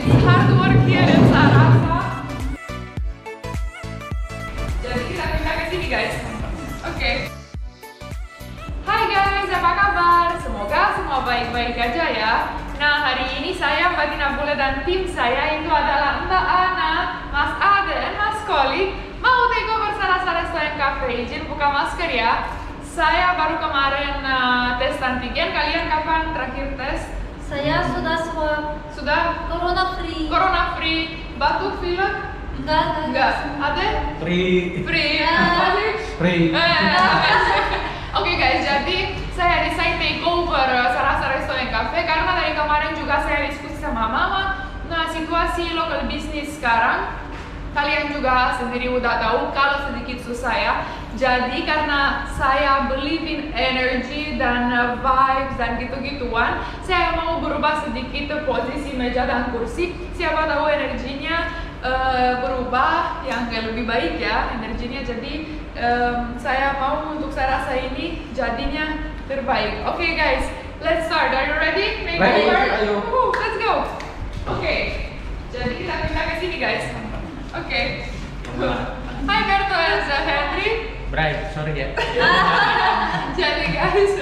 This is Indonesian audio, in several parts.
it's hard work here in Sarasa. Jadi kita pindah ke sini guys. Oke. Hai guys, apa kabar? Semoga semua baik-baik aja ya. Nah, hari ini saya Mbak Tina Bule dan tim saya itu adalah Mbak Ana, Mas Ade, dan Mas Koli mau take over Sarasa Restaurant Cafe. Izin buka masker ya. Saya baru kemarin tes antigen. Kalian kapan terakhir tes? Saya sudah swab. Sudah? Corona free. Corona free. Batuk, pilek? Enggak. Ade? Free. Free. Ya. Ade? Free. Oke guys, jadi saya decide take over Sarasa Restaurant Cafe karena dari kemarin juga saya diskusi sama Mama. Nah, situasi local bisnis sekarang kalian juga sendiri udah tahu kalau sedikit susah ya. Jadi karena saya believe in energy dan vibes dan gitu-gituan, saya mau berubah sedikit posisi meja dan kursi. Siapa tahu energinya berubah yang lebih baik ya energinya. Jadi saya mau untuk Sarasa ini jadinya terbaik. Oke guys, let's start. Are you ready? Ready, ayo. Let's go. Oke, jadi kita pindah ke sini guys. Oke. Hai Berto and Henry. Bright, sorry ya. Jadi guys,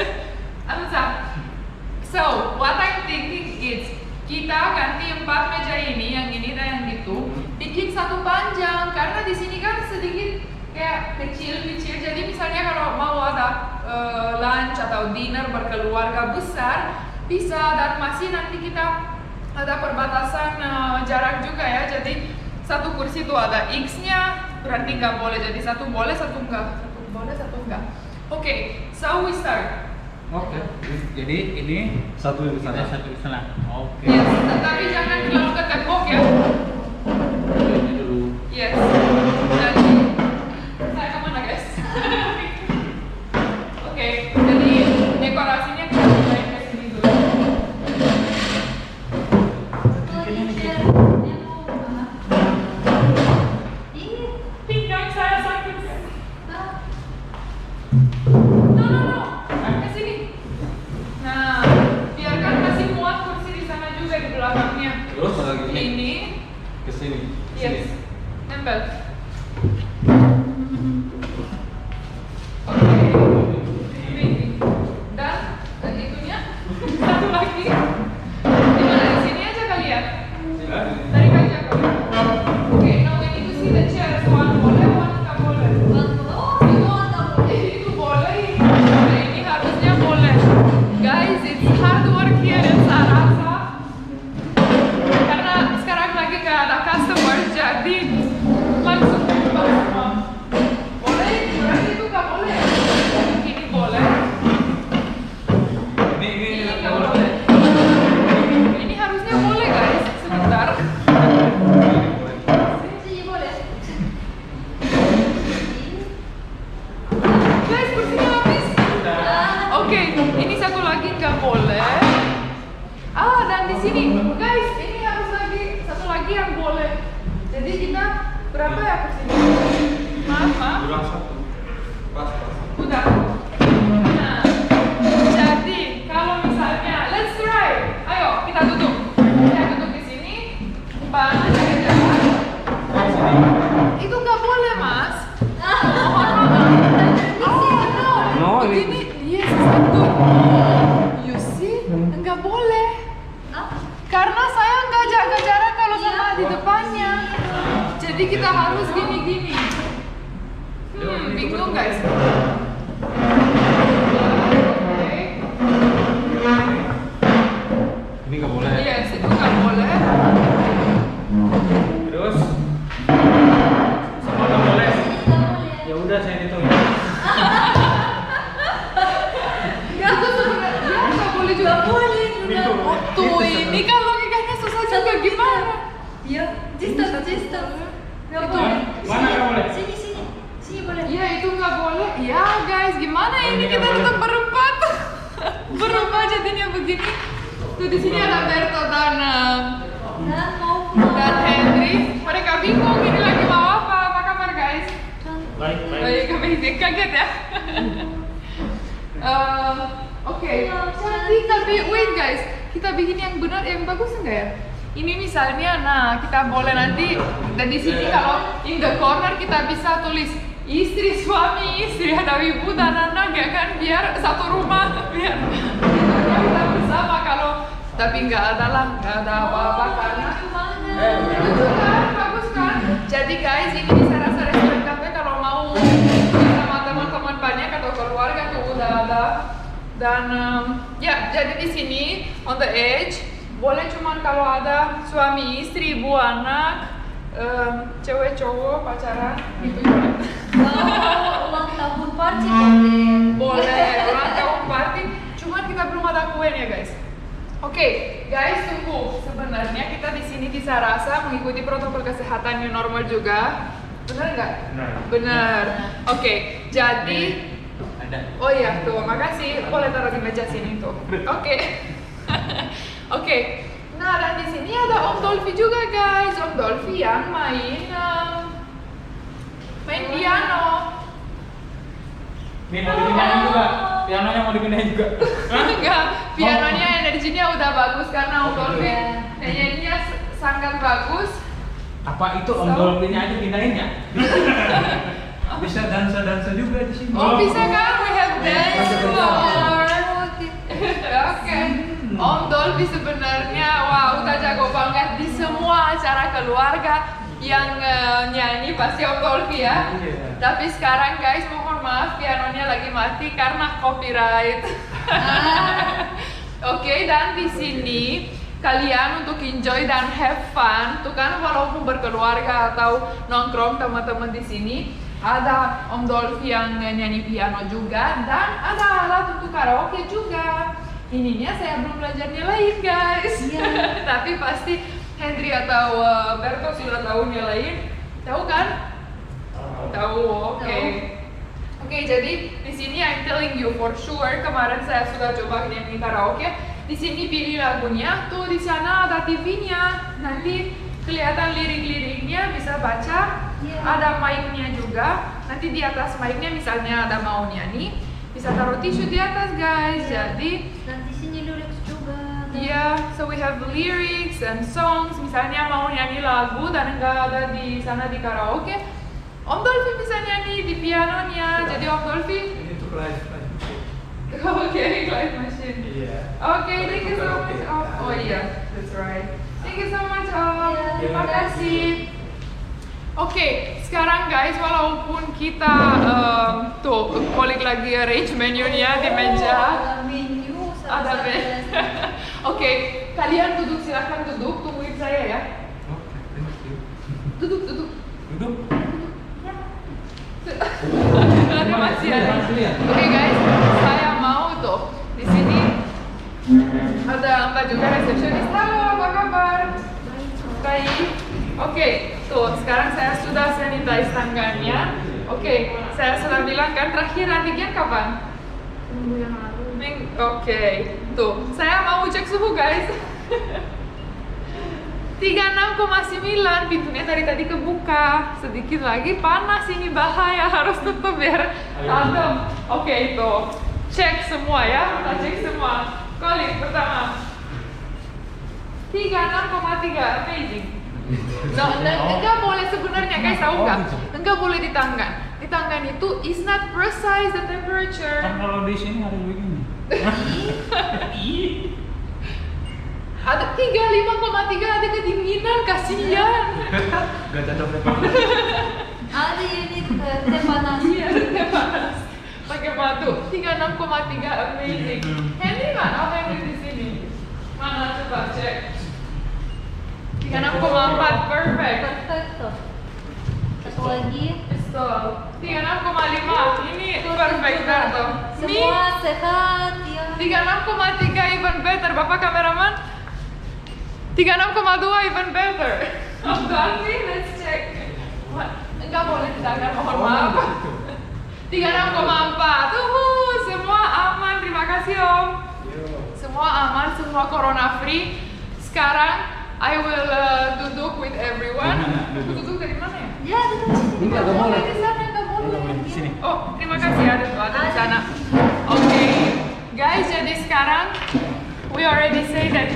so what I'm thinking is kita ganti 4 meja ini, yang ini dan yang itu, bikin satu panjang karena di sini kan sedikit kayak kecil-kecil. Jadi misalnya kalau mau ada lunch atau dinner berkeluarga besar bisa, dan masih nanti kita ada perbatasan jarak juga ya. Jadi satu kursi itu ada X-nya, berarti nggak boleh. Jadi satu boleh, satu enggak. Satu boleh, satu enggak. Oke, so we start. Oke. Jadi ini satu di sana, satu di sana. Oke. Yes, tetapi jangan terlalu ke tembok ya. Ini dulu. Yes. Jadi saya kemana guys? Oke, jadi dekorasinya kita mulai ke sini dulu. Pinggang saya sakit. No. Ke sini. Nah, biarkan masih muat kursi di sana juga di belakangnya. Terus ada gini. Ini. Ke sini. Yes. Nempel. Oke. Ini. Dan itunya satu lagi. Di mana? Di sini aja kali ya. Tarik aja kali. Oke, now we need to see the chairs. One boleh, one nggak boleh. Itu boleh. Ini harusnya boleh. Guys, it's hard work here in Sarasa. Karena sekarang lagi nggak ada customer, jadi langsung berubah semua. Boleh, berarti itu nggak boleh. Ini boleh. Ini nggak boleh. Ini harusnya boleh guys. Sebentar. Sini boleh. Guys, kursinya habis. Oke, ini satu lagi nggak boleh. Dan di sini, guys, ini harus lagi satu lagi yang boleh. Jadi kita berapa ya kursinya? Maaf. Kurang satu. Pas. Udah. Nah, jadi kalau misalnya, let's try. Ayo, kita duduk. Saya duduk di sini. Banget jaga jarak. Itu nggak boleh, Mas. No, Begini, yes, satu. You see, nggak boleh. Karena saya nggak jaga jarak kalau sama di depannya. Jadi kita harus gini-gini. Bingung guys. Oke. Ini nggak boleh. Yes, itu nggak boleh. Terus semua nggak boleh. Ya udah saya hitung ya. Itu sebenarnya nggak boleh juga. Boleh. Tuh, ini kan logikanya susah juga gimana? Iya, distance. Nggak Itu. boleh. Mana nggak boleh? Sini boleh. Iya, itu nggak boleh. Ya guys, gimana ini kita tetap berempat? Berubah jadinya begini. Tuh di sini ada Berto dan Henry. Mereka bingung ini lagi mau apa? Apa kabar guys? Baik. Baik, kaget ya. Oke. Cantik tapi wait guys, kita bikin yang benar, yang bagus enggak ya? Ini misalnya, nah kita boleh nanti dan di sini kalau in the corner kita bisa tulis istri, suami, istri, ada ibu dan anak ya kan, biar satu rumah, biar kita bersama. Kalau tapi nggak ada lah, nggak ada apa-apa karena lucu kan, bagus kan. Jadi guys, ini di Sarasa Restoran Cafe kalau mau sama teman-teman banyak atau keluarga tuh udah ada. Dan ya, jadi di sini on the edge boleh cuman kalau ada suami, istri, ibu, anak, cewek, cowok, pacaran, gitu juga. Kalau ulang tahun party boleh. Boleh, ulang tahun party, cuman kita belum ada kuenya guys. Oke, guys, tunggu. Sebenarnya kita di sini di Sarasa mengikuti protokol kesehatan new normal juga. Benar nggak? Benar. Benar. Oke, jadi Ada. oh iya, tuh, makasih. Boleh taruh di meja sini tuh. Oke. Oke. Nah, dan di sini ada Om Dolphy juga, guys. Om Dolphy yang main piano. Nih mau dipindahin juga. Pianonya mau dipindahin juga. Enggak, pianonya energinya udah bagus karena Om Dolphy nyanyinya sangat bagus. Apa itu Om Dolphy-nya aja pindahin ya? Bisa dansa-dansa juga di sini. Oh, bisa kan? We have dance floor. Oke. Om Dolphy sebenarnya wah udah jago banget di semua acara keluarga yang nyanyi pasti Om Dolphy ya. Iya. Tapi sekarang guys mohon maaf pianonya lagi mati karena copyright. Oke, dan di sini kalian untuk enjoy dan have fun tuh kan walaupun berkeluarga atau nongkrong teman-teman di sini ada Om Dolphy yang nyanyi piano juga dan ada alat untuk karaoke juga. Ininya saya belum belajarnya lain guys. Iya. Tapi pasti Hendry atau Berto sudah tahu nyalain. Tahu kan? Tahu. Oke. Oke, jadi di sini I'm telling you for sure kemarin saya sudah coba nyanyi karaoke. Di sini pilih lagunya, tuh di sana ada TV-nya. Nanti kelihatan lirik-liriknya bisa baca. Iya. Ada mic-nya juga. Nanti di atas mic-nya misalnya ada mau nyanyi, bisa taruh tisu di atas guys. Jadi Dan di sini lyrics juga. yeah, so we have lyrics and songs. Misalnya mau nyanyi lagu dan enggak ada di sana di karaoke, Om Dolphy bisa nyanyi di pianonya. Jadi Om Dolphy, Ini untuk live. oke, live machine. Iya. Oke, thank you so much Om. Oh iya, that's right. Thank you so much Om. Iya, Terima terima kasih. Oke, sekarang guys, walaupun kita tuh kulik lagi arrange menu-nya di meja. Ada menu. Ada menu. Oke, kalian duduk, silahkan duduk, tungguin saya ya. Oke, thank you. Duduk, duduk. Duduk. Nanti masih ada. Oke guys, saya mau tuh di sini ada Mbak juga resepsionis. Halo, apa kabar? Baik. Oke, tuh sekarang saya sudah sanitize tangannya. Oke, saya sudah bilang kan terakhir antigen kapan? Minggu yang lalu. Oke, tuh saya mau cek suhu guys. 36,9, pintunya dari tadi kebuka. Sedikit lagi panas ini bahaya, harus tutup biar adem. Oke, itu cek semua ya, kita cek semua. Kolik pertama 36,3, amazing. No, enggak boleh sebenarnya guys, tahu nggak? Enggak boleh di tangan. Di tangan itu is not precise the temperature. Kan kalau di sini ada begini. Ada 35,3, ada kedinginan, kasihan. Gak cocok deh. Ada unit teh panas. Iya, teh panas. Pakai batu. 36,3, amazing. Henry mana? Apa yang di sini? Mana coba cek? 36,4, perfect. Perfecto. Satu lagi. Pistol. 36,5, ini perfect Berto. Semua sehat ya. 36,3 even better, Bapak kameraman. 36,2 even better. Om Dolphy, let's check. Enggak boleh di tangan, mohon maaf. 36,4. Semua aman. Terima kasih Om. Semua aman, semua corona free. Sekarang I will duduk with everyone. Duduk dari mana ya? Ya, duduk di sini. Enggak boleh. Di sana enggak boleh. Di sini. Oh, terima kasih ada tuh, ada di sana. Oke, guys, jadi sekarang we already say that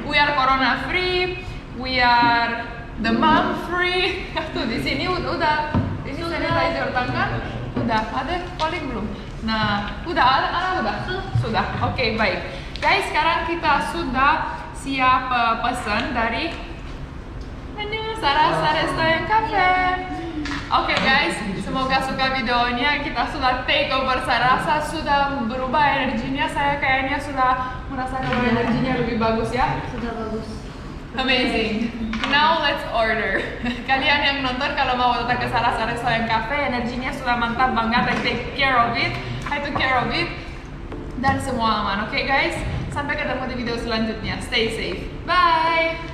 We are corona free, we are the mom free. Tuh di sini udah ini sanitizer tangan udah ada paling belum. Nah, udah sudah. Oke, baik. Guys, sekarang kita sudah siap pesan dari menu Sarasa Restoran Cafe. Oke guys, semoga suka videonya. Kita sudah take over Sarasa, sudah berubah energinya. Saya kayaknya sudah merasakan energinya lebih bagus ya. Sudah bagus. Amazing. Now let's order. Kalian yang nonton kalau mau datang ke Sarasa Restoran Cafe, energinya sudah mantap banget. I take care of it. I took care of it. Dan semua aman. Oke guys, sampai ketemu di video selanjutnya. Stay safe. Bye.